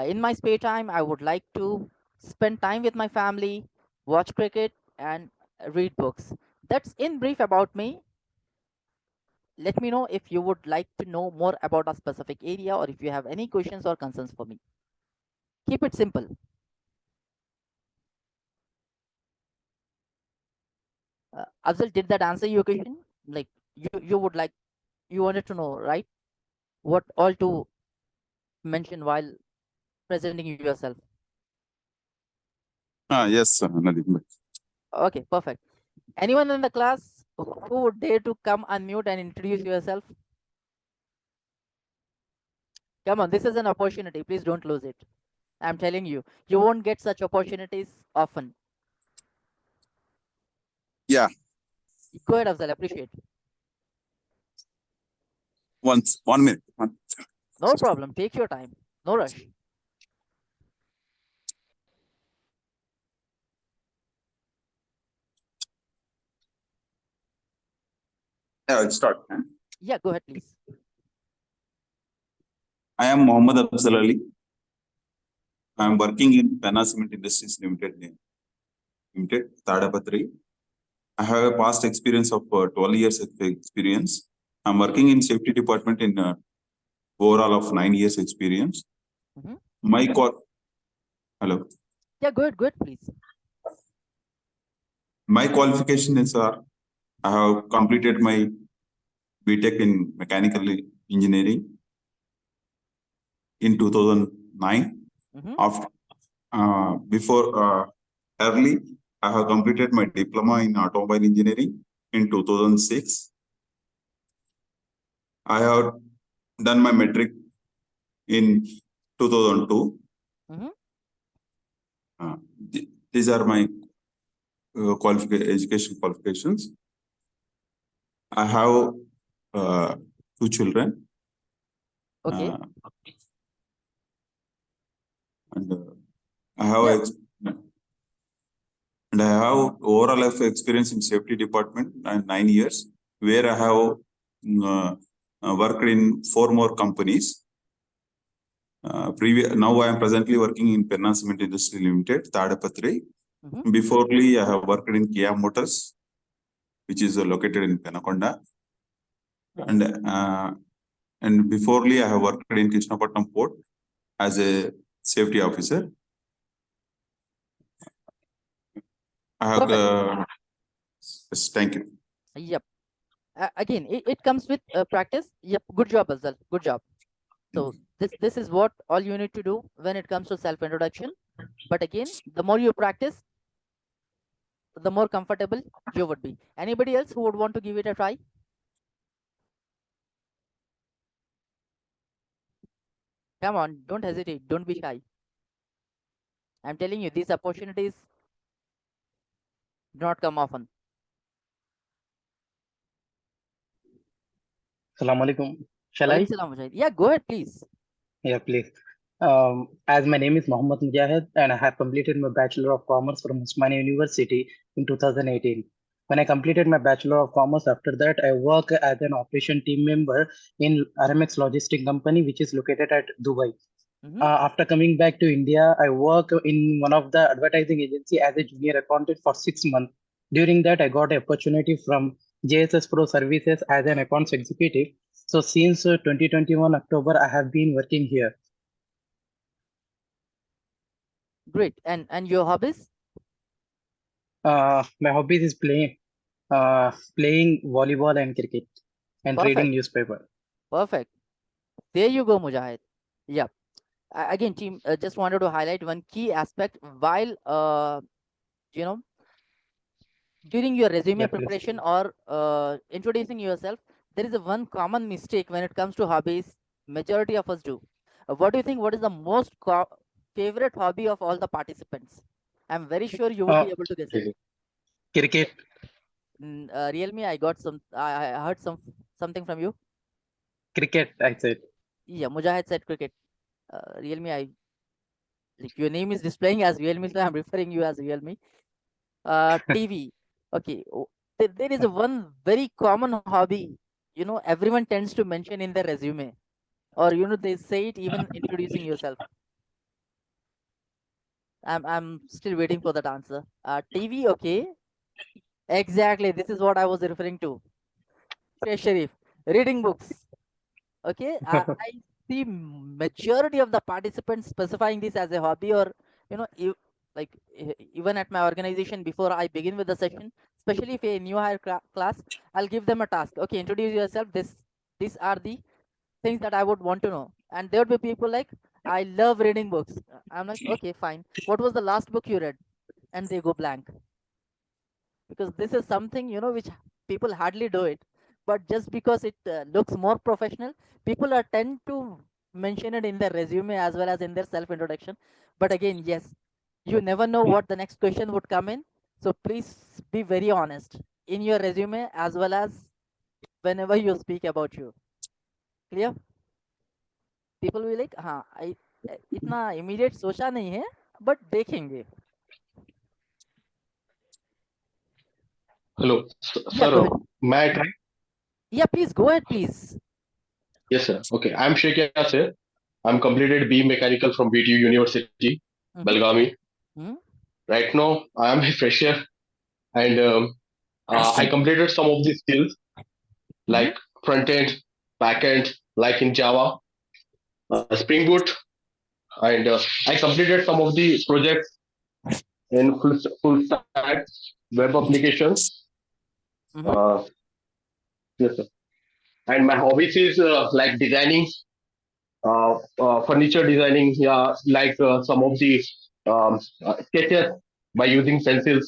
In my spare time, I would like to spend time with my family, watch cricket, and read books. That's in brief about me. Let me know if you would like to know more about a specific area, or if you have any questions or concerns for me. Keep it simple. Afzal, did that answer your question? Like, you would like, you wanted to know, right? What all to mention while presenting yourself? Yes, Nadeem. Okay, perfect. Anyone in the class who would dare to come unmute and introduce yourself? Come on, this is an opportunity. Please don't lose it. I'm telling you, you won't get such opportunities often. Yeah. Go ahead, Afzal. Appreciate. 1 minute. No problem. Take your time. No rush. Yeah, I'll start. Yeah, go ahead, please. I am Mohammad Afzal Ali. I am working in Penna Cement Industries Limited, Tadapatri. I have a past experience of 12 years of experience. I'm working in safety department in overall of 9 years experience. My hello. Yeah, go ahead, please. My qualification is I have completed my BTech in mechanical engineering in 2009. After before early, I have completed my diploma in automobile engineering in 2006. I have done my metric in 2002. These are my education qualifications. I have 2 children. Okay. And I have and I have overall life experience in safety department 9 years, where I have worked in 4 more companies. Now I am presently working in Penna Cement Industry Limited, Tadapatri. Beforely, I have worked in Kia Motors, which is located in Penakonda. And beforely, I have worked in Krishnapatnam Port as a safety officer. I have yes, thank you. Yep. Again, it comes with practice. Yep. Good job, Azal. Good job. So this is what all you need to do when it comes to self-introduction. But again, the more you practice, the more comfortable you would be. Anybody else who would want to give it a try? Come on, don't hesitate. Don't be shy. I'm telling you, these opportunities do not come often. Assalamu alaikum. Shall I? Yeah, go ahead, please. Yeah, please. As my name is Mohammed Mujahid and I have completed my Bachelor of Commerce from Usmania University in 2018. When I completed my Bachelor of Commerce, after that, I work as an operation team member in RMX Logistic Company, which is located at Dubai. After coming back to India, I work in one of the advertising agency as a junior accountant for 6 months. During that, I got an opportunity from JSS Pro Services as an accounts executive. So since 2021 October, I have been working here. Great. And your hobbies? My hobbies is playing volleyball and cricket and reading newspaper. Perfect. There you go, Mujahid. Yeah. Again, team, just wanted to highlight one key aspect while during your resume preparation or introducing yourself. There is a one common mistake when it comes to hobbies. Majority of us do. What do you think? What is the most favorite hobby of all the participants? I'm very sure you would be able to guess it. Cricket. Realme, I heard something from you. Cricket, I said. Yeah, Mujahid said cricket. Realme, like your name is displaying as Realme, so I'm referring you as Realme. TV. Okay. There is one very common hobby, everyone tends to mention in their resume, or they say it even introducing yourself. I'm still waiting for that answer. TV. Okay. Exactly. This is what I was referring to. Sharif, reading books. Okay. I see majority of the participants specifying this as a hobby, or even at my organization, before I begin with the session, especially if a new hire class, I'll give them a task. Okay, introduce yourself. These are the things that I would want to know. And there would be people like, I love reading books. I'm like, okay, fine. What was the last book you read? And they go blank. Because this is something, which people hardly do it. But just because it looks more professional, people tend to mention it in their resume as well as in their self-introduction. But again, yes, you never know what the next question would come in. So please be very honest in your resume as well as whenever you speak about you. Clear? People will be like, हाँ, इतना immediate सोचा नहीं है, but देखेंगे. Hello, Yeah, sir. May I try? Yeah, please go ahead, please. Yes, sir. Okay, I'm Sheikh Yasir. I'm completed B Mechanical from BTU University, Belgaum. Right now, I am a fresher, and I completed some of the skills like front end, back end, like in Java, Spring Boot, and I completed some of the projects in full stack web applications. Yes, sir. and my hobbies is like designing, furniture designing. Yeah, like some of the sketches by using pencil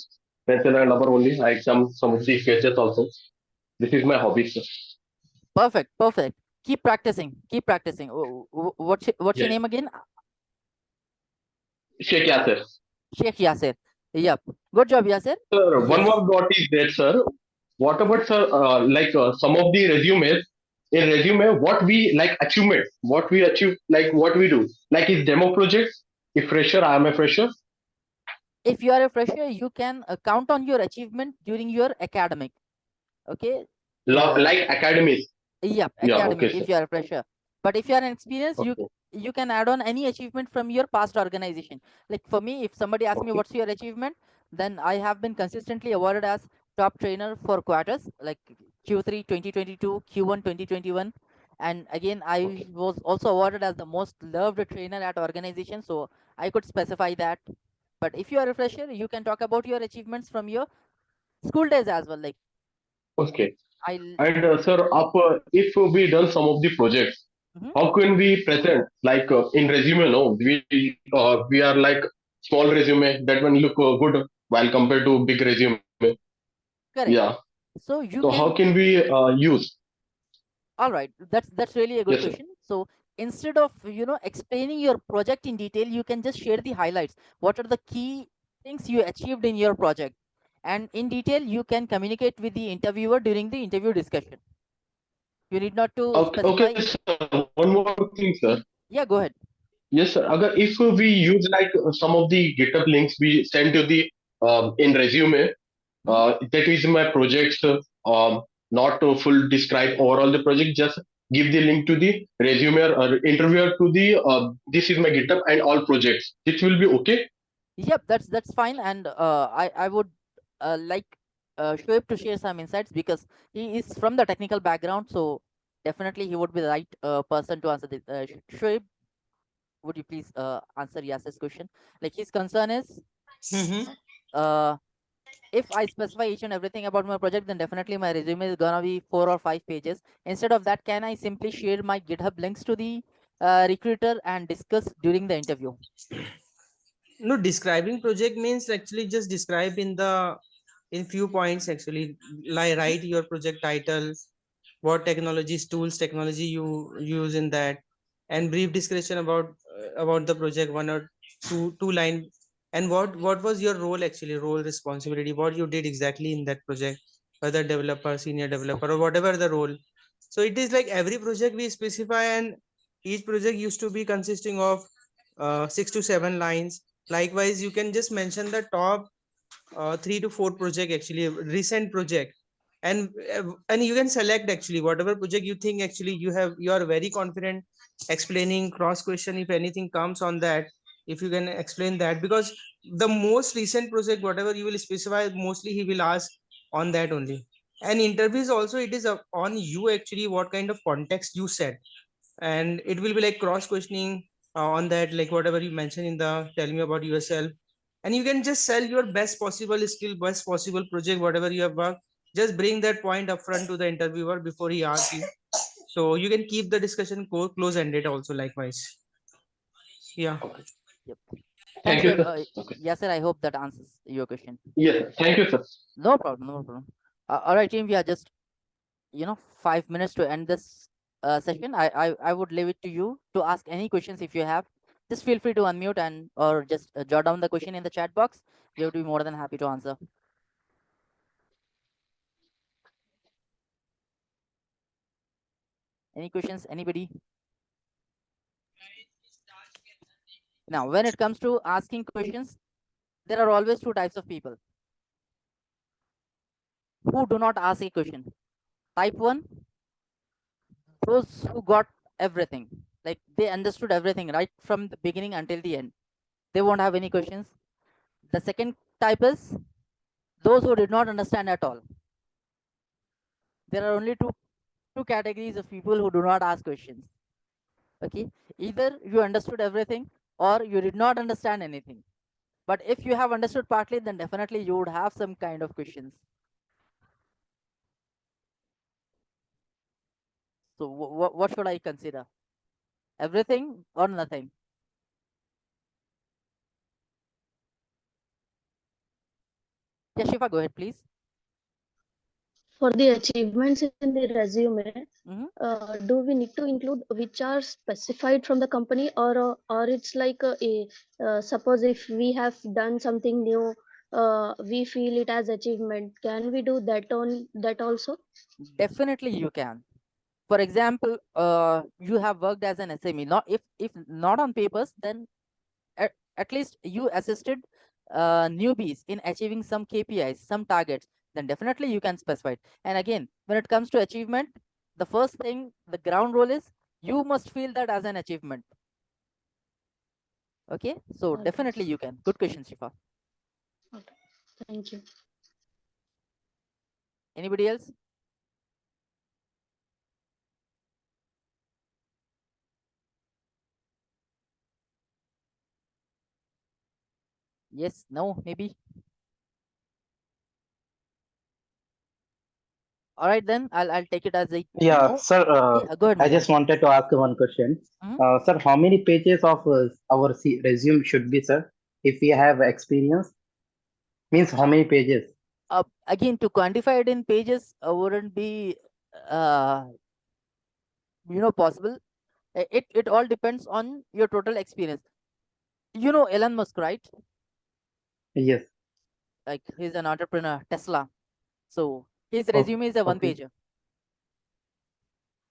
and rubber only. Like some of the sketches also. This is my hobby, sir. Perfect, perfect. Keep practicing. Keep practicing. What's your Yeah. name again? Sheikh Yasser. Sheikh Yasser. Yep. Good job, Yasser. Sir, one Yes. more dot is there, sir. What about, sir, like some of the resumes? In resume, what we like achievement, what we achieve, like what we do, like is demo projects. If fresher, I am a fresher. If you are a fresher, you can count on your achievement during your academic. Okay. Like academies. Yep, Yeah. academic. Okay, sir. If you are a fresher, but if you are an experienced, Okay. you can add on any achievement from your past organization. Like for me, if somebody asks me Okay. what's your achievement, then I have been consistently awarded as top trainer for quarters, like Q3 2022, Q1 2021, and again I Okay. was also awarded as the most loved trainer at organization. So I could specify that. But if you are a fresher, you can talk about your achievements from your school days as well. Like Okay. I. And sir, if we done some of the projects, Mhm. how can we present like in resume? No, we are like small resume that one look good while compared to big resume. Correct. Yeah. So you So how can, can we use? all right, that's really a good Yes, sir. question. So instead of explaining your project in detail, you can just share the highlights. What are the key things you achieved in your project? And in detail, you can communicate with the interviewer during the interview discussion. You need not to Okay, okay, specify. sir. One more thing, sir. Yeah, go ahead. Yes, sir. If we use like some of the GitHub links we send to the in resume, Hmm? that is my projects. Not to full describe overall the project. Just give the link to the resume or interviewer to the this is my GitHub and all projects. It will be okay. Yep, that's fine. And I would like Shoaib to share some insights because he is from the technical background. So definitely he would be the right person to answer this. Shoaib, would you please answer Yasser's question? Like his concern is, Mm-hmm. uh, if I specify each and everything about my project, then definitely my resume is gonna be 4 or 5 pages. Instead of that, can I simply share my GitHub links to the recruiter and discuss during the interview? No, describing project means actually just describe in few points actually. Like write your project title, what technologies, tools, technology you use in that, and brief description about the project, one or two line, and what was your role actually, role responsibility, what you did exactly in that project, whether developer, senior developer, or whatever the role. So it is like every project we specify, and each project used to be consisting of 6 to 7 lines. Likewise, you can just mention the top 3 to 4 project actually, recent project, and you can select actually whatever project you think actually you are very confident explaining, cross question if anything comes on that, if you can explain that, because the most recent project whatever you will specify, mostly he will ask on that only. And interviews also, it is on you actually, what kind of context you set, and it will be like cross questioning on that, like whatever you mentioned in the tell me about yourself, and you can just sell your best possible skill, best possible project, whatever you have worked. Just bring that point up front to the interviewer before he asks you, so you can keep the discussion close ended also. Likewise, yeah. Okay. Yep. Thanks, Thank you, Shoaib. sir. Okay. Yasser, I hope that answers your question. Yes. Thank you, sir. No problem, no problem. All right, team, we are just 5 minutes to end this session. I would leave it to you to ask any questions if you have. Just feel free to unmute and or just jot down the question in the chat box. We would be more than happy to answer. Any questions? Anybody? Now, when it comes to asking questions, there are always two types of people who do not ask a question. Type 1, those who got everything. Like they understood everything right from the beginning until the end. They won't have any questions. The second type is those who did not understand at all. There are only two categories of people who do not ask questions. Okay, either you understood everything or you did not understand anything. But if you have understood partly, then definitely you would have some kind of questions. So what should I consider? Everything or nothing? Yeah, Shifa, go ahead, please. For the achievements in the resume, Mhm. Do we need to include which are specified from the company, or it's like suppose if we have done something new, we feel it as achievement. Can we do that on that also? Definitely you can. For example, you have worked as an SME. Not if not on papers, then at least you assisted newbies in achieving some KPIs, some targets. Then definitely you can specify it. And again, when it comes to achievement, the first thing, the ground rule is you must feel that as an achievement. Okay, so Okay. definitely you can. Good question, Shifa. Okay. Thank you. Anybody else? Yes, no, maybe. All right, then I'll take it as a Yeah, no. sir. Yeah, go ahead, I Mohd. just wanted to ask one question. Mhm. Sir, how many pages of our resume should be, sir, if we have experience? Means how many pages? Again, to quantify it in pages wouldn't be uh, possible. It all depends on your total experience. You know Elon Musk, right? Yes. Like he's an entrepreneur, Tesla. So his Okay. resume is a one Okay. pager.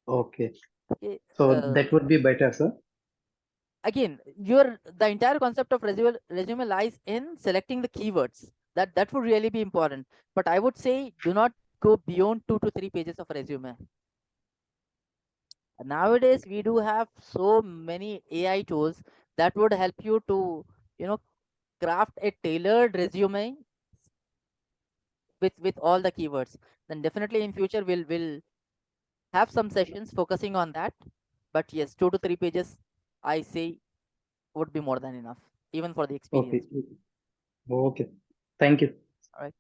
Okay. Okay, So that would be better, sir. again, the entire concept of resume lies in selecting the keywords. That would really be important. But I would say do not go beyond 2 to 3 pages of resume. Nowadays we do have so many AI tools that would help you to craft a tailored resume with all the keywords. Then definitely in future we'll have some sessions focusing on that. But yes, 2 to 3 pages I say would be more than enough, even for the Okay. experience. Okay. Thank you. All right,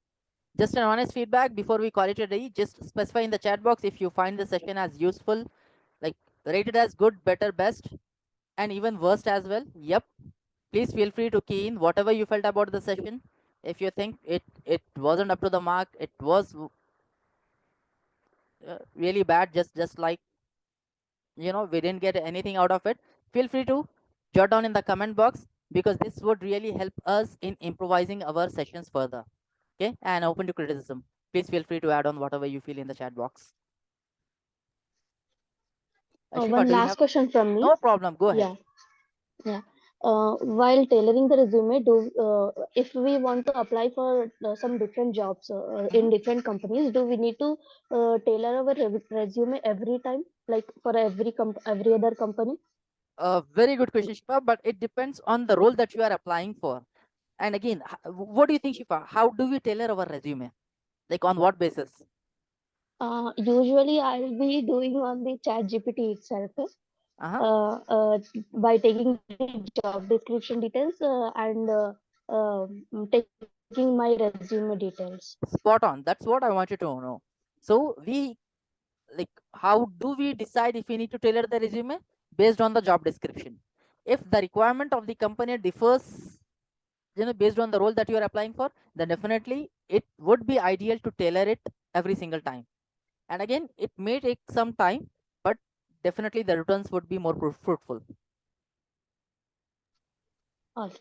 just an honest feedback before we call it a day. Just specify in the chat box if you find the session as useful, like rated as good, better, best, and even worst as well. Yep, please feel free to key in whatever you felt about the session. If you think it wasn't up to the mark, it was really bad, just like we didn't get anything out of it, feel free to jot down in the comment box, because this would really help us in improvising our sessions further. Okay, and open to criticism. Please feel free to add on whatever you feel in the chat box. Shifa, One do you last have? question from me. No problem, go ahead. Yeah. Yeah. While tailoring the resume, if we want to apply for some different jobs in different companies, do we need to tailor our resume every time, like for every other company? Very good question, Shifa, but it depends on the role that you are applying for. And again, what do you think, Shifa? How do we tailor our resume? Like on what basis? Usually, I'll be doing on the Chat GPT itself. Uh-huh. By taking the job description details and taking my resume details. Spot on. That's what I wanted to know. So how do we decide if we need to tailor the resume? Based on the job description. If the requirement of the company differs, based on the role that you are applying for, then definitely it would be ideal to tailor it every single time. And again, it may take some time, but definitely the returns would be more fruitful. Okay.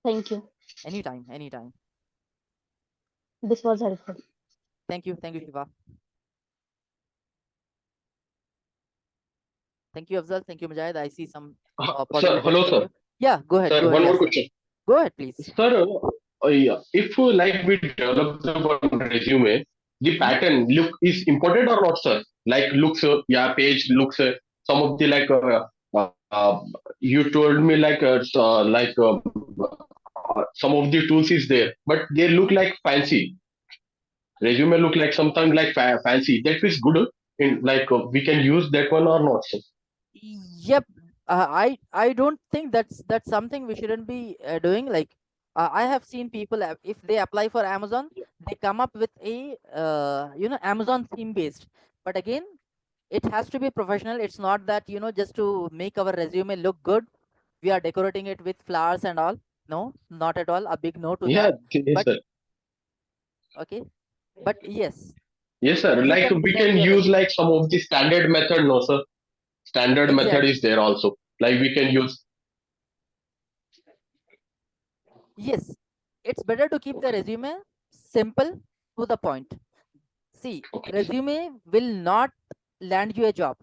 Thank you. Anytime. This was helpful. Thank you, Shiva. Thank you, Afzal. Thank you, Mujahid. I see some Sir, positive hello, words from sir. you. Yeah, go ahead. Sir, one Yes, more sir. question. Go ahead, please. Sir, yeah, if like we develop the one resume, the pattern look is important or not, sir? Like looks, yeah, page looks. Some of the you told me some of the tools is there, but they look like fancy. Resume look like something like fancy. That is good. In we can use that one or not, sir? Yep. I don't think that's something we shouldn't be doing. Like I have seen people if they apply for Amazon, they come up with a Amazon theme based. But again, it has to be professional. It's not that, just to make our resume look good, we are decorating it with flowers and all. No, not at all. A big no to Yeah, that. yes, But sir. okay, but yes, Yes, sir. you Like can we present can your use like some of the standard method, no, sir. Standard method exactly. is there also. Like we can use. Yes, it's better to keep the resume simple, to the point. See, Okay. resume will not land you a job,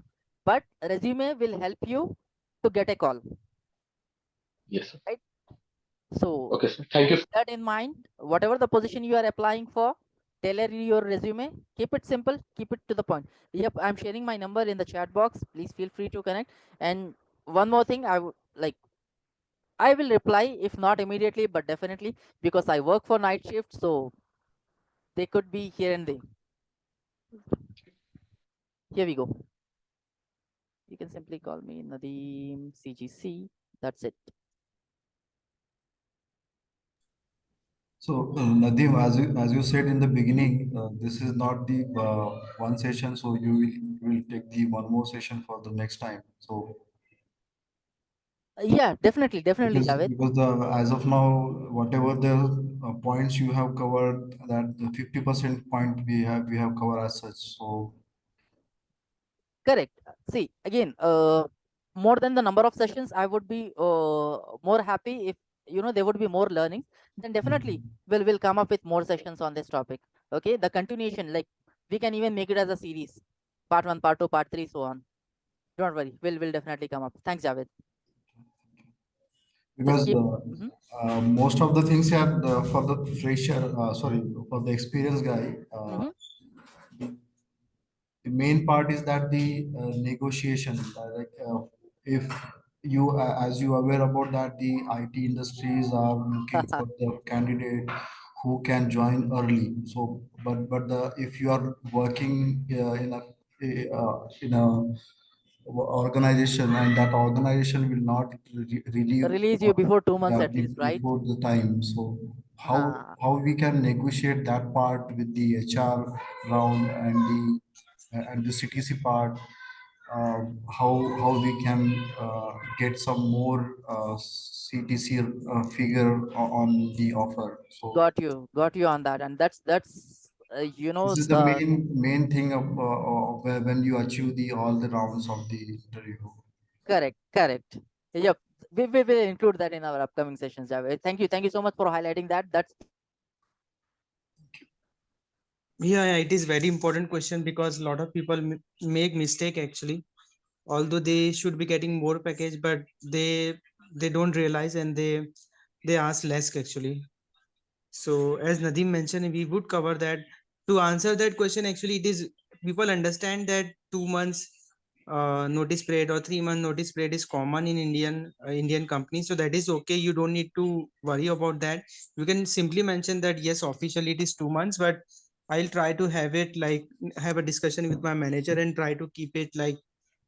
but resume will help you to get a call, Yes, sir. right? So Okay, sir. Thank you. keep that in mind. Whatever the position you are applying for, tailor your resume. Keep it simple. Keep it to the point. Yep, I'm sharing my number in the chat box. Please feel free to connect. And one more thing, I would like. I will reply if not immediately, but definitely, because I work for night shift, so they could be here and there. Here we go. You can simply call me Nadeem CGC. That's it. So, Nadeem, as you said in the beginning, this is not the one session, so you will take the one more session for the next time. So, Yeah, definitely, Javed. because the as of now, whatever the points you have covered, that the 50% point we have covered as such. So, Correct. See, again, more than the number of sessions, I would be more happy if there would be more learnings. Then definitely we'll come up with more sessions on this topic. Okay, the continuation, like we can even make it as a series, part 1, part 2, part 3, so on. Don't worry, we'll definitely come up. Thanks, Javed. Just because keep. Mhm. most of the things have for the fresher, sorry, for the experienced guy. Mhm. The main part is that the negotiation, if you as you aware about that, the IT industries are looking for the candidate who can join early. So but the if you are working in a organization, and that organization will not relieve Release you before 2 months yeah, at least, right? before the time. So Ah, how we can negotiate that part with the HR round and the CTC part, how we can get some more CTC figure on the offer. So got you on that, and that's this is the the main thing of when you achieve the all the rounds of the interview. correct. Yep, we will include that in our upcoming sessions, Javed. Thank you so much for highlighting that. That's Yeah, it is very important question because a lot of people make mistake actually. Although they should be getting more package, but they don't realize and they ask less actually. So as Nadeem mentioned, we would cover that. To answer that question, actually, it is people understand that 2 months notice period or 3 month notice period is common in Indian companies. So that is okay. You don't need to worry about that. You can simply mention that yes, officially it is 2 months, but I'll try to have it like have a discussion with my manager and try to keep it like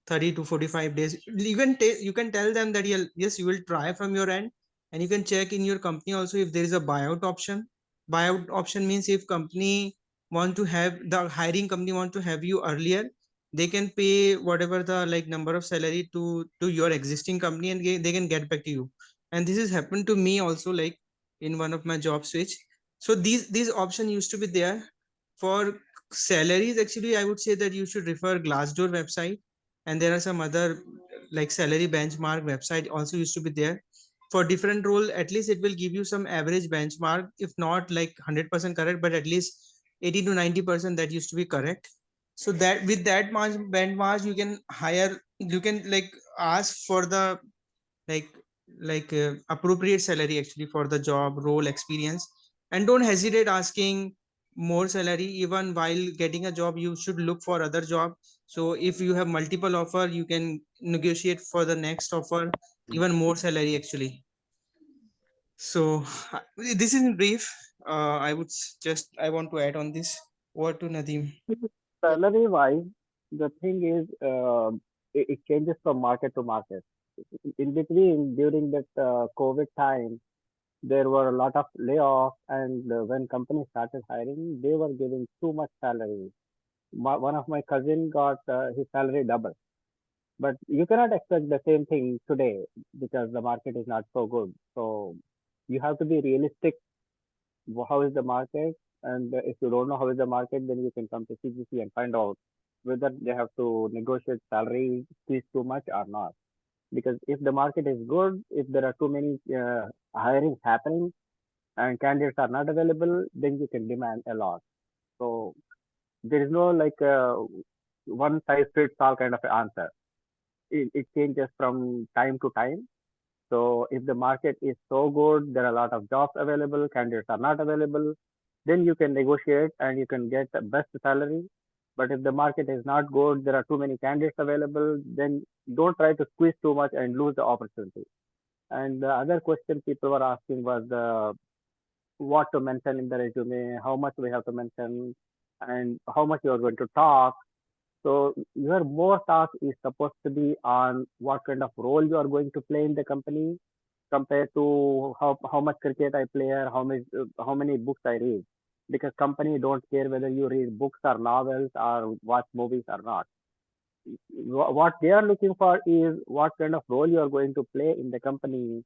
30 to 45 days. You can tell them that yes, you will try from your end, and you can check in your company also if there is a buyout option. Buyout option means if company want to have the hiring company want to have you earlier, they can pay whatever the like number of salary to your existing company and they can get back to you. And this has happened to me also, like in one of my job switch. So these option used to be there. For salaries, actually I would say that you should refer Glassdoor website, and there are some other like salary benchmark website also used to be there. For different role, at least it will give you some average benchmark, if not like 100% correct, but at least 80 to 90% that used to be correct. So that with that much benchmark you can hire, you can like ask for the like appropriate salary actually for the job role experience. And don't hesitate asking more salary. Even while getting a job, you should look for other job. So if you have multiple offer, you can negotiate for the next offer even more salary actually. So this is in brief. I would just I want to add on this. Over to Nadeem. yep. Salary wise, the thing is, it changes from market to market. In between, during that COVID time, there were a lot of layoffs, and when companies started hiring, they were giving too much salary. one of my cousin got his salary double. But you cannot expect the same thing today because the market is not so good. So you have to be realistic. How is the market? And if you don't know how is the market, then you can come to CGC and find out whether they have to negotiate salary fees too much or not. Because if the market is good, if there are too many hirings happening and candidates are not available, then you can demand a lot. So there is no like one size fits all kind of answer. It changes from time to time. So if the market is so good, there are a lot of jobs available, candidates are not available, then you can negotiate and you can get the best salary. But if the market is not good, there are too many candidates available, then don't try to squeeze too much and lose the opportunity. And the other question people were asking was what to mention in the resume, how much we have to mention, and how much you are going to talk. So your more talk is supposed to be on what kind of role you are going to play in the company compared to how much cricket I play or how many books I read. Because company don't care whether you read books or novels or watch movies or not. What they are looking for is what kind of role you are going to play in the company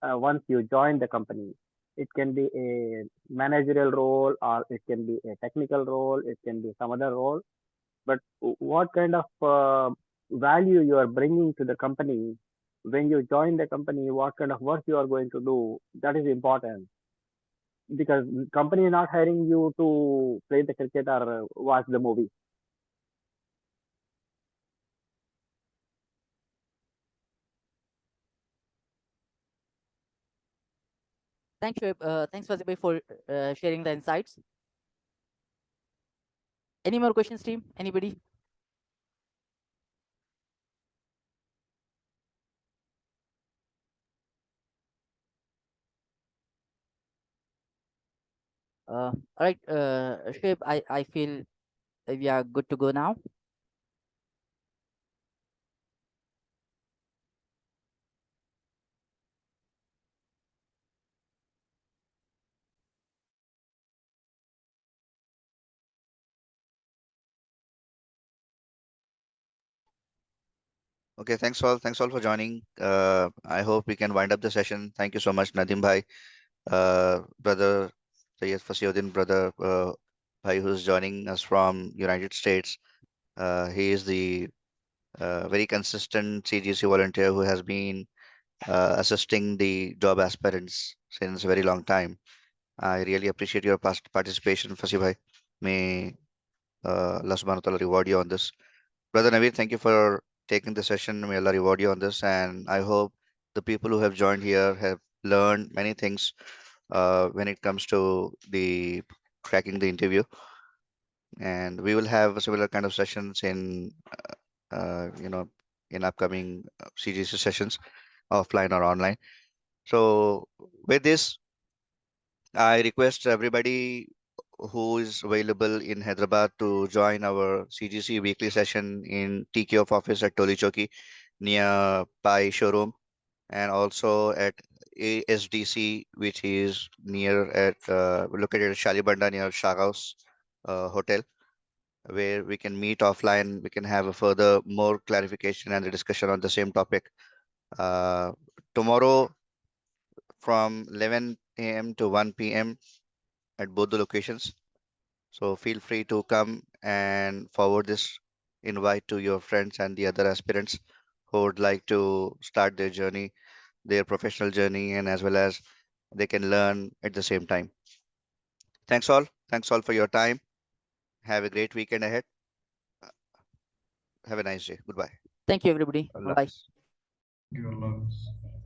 once you join the company. It can be a managerial role or it can be a technical role, it can be some other role, but what kind of value you are bringing to the company when you join the company, what kind of work you are going to do, that is important because company is not hiring you to play the cricket or watch the movie. Thanks, Shoaib. Thanks, Fazibhai, for sharing the insights. Any more questions, team? Anybody? All right, Shoaib, I feel we are good to go now. Okay, thanks all for joining. I hope we can wind up the session. Thank you so much, Nadeem bhai, brother Sayyid Fasiuddin, brother bhai who's joining us from United States. He is the very consistent CGC volunteer who has been assisting the job aspirants since a very long time. I really appreciate your past participation, Fasi bhai. May Allah subhanahu wa ta'ala reward you on this. Brother Naveed, thank you for taking the session. May Allah reward you on this. And I hope the people who have joined here have learned many things when it comes to the cracking the interview. And we will have a similar kind of sessions in, in upcoming CGC sessions, offline or online. So with this, I request everybody who is available in Hyderabad to join our CGC weekly session in TKF office at Toli Choki near Pi showroom and also at ASDC, which is near at located at Shalibanda near Shaghouse Hotel, where we can meet offline. We can have a further more clarification and a discussion on the same topic. Tomorrow from 11 a.m. to 1 p.m. at both the locations. So feel free to come and forward this invite to your friends and the other aspirants who would like to start their journey, their professional journey, and as well as they can learn at the same time. Thanks all. Thanks all for your time. Have a great weekend ahead. Have a nice day. Goodbye. Thank you, everybody. Allah Bye. Hafiz. You love.